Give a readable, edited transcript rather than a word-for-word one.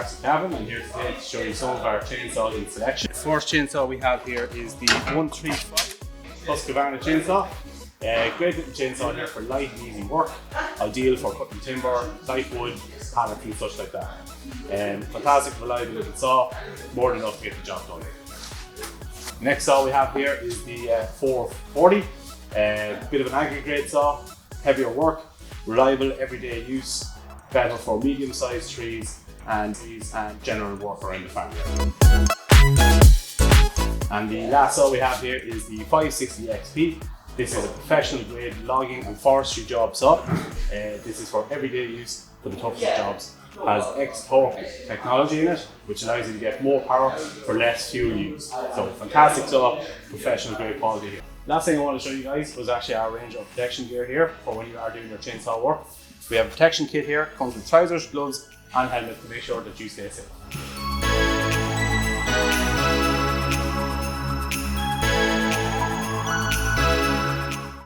parts of Cavan. I'm here today to show you some of our chainsaws in selection. The first chainsaw we have here is the 135 Husqvarna chainsaw. Great little chainsaw here for light and easy work, ideal for cutting timber, light wood, pallets and such like that. Fantastic reliable little saw, more than enough to get the job done. Next saw we have here is the 440, bit of an agri-grade saw, heavier work, reliable everyday use, better for medium-sized trees and general work around the farm. And the last saw we have here is the 560 XP. This is a professional grade logging and forestry job saw. This is for everyday use for the toughest jobs. Has X-torque technology in it, which allows you to get more power for less fuel use. So fantastic saw, professional grade quality here. Last thing I want to show you guys was actually our range of protection gear here for when you are doing your chainsaw work. We have a protection kit here, comes with trousers, gloves and helmet to make sure that you stay safe.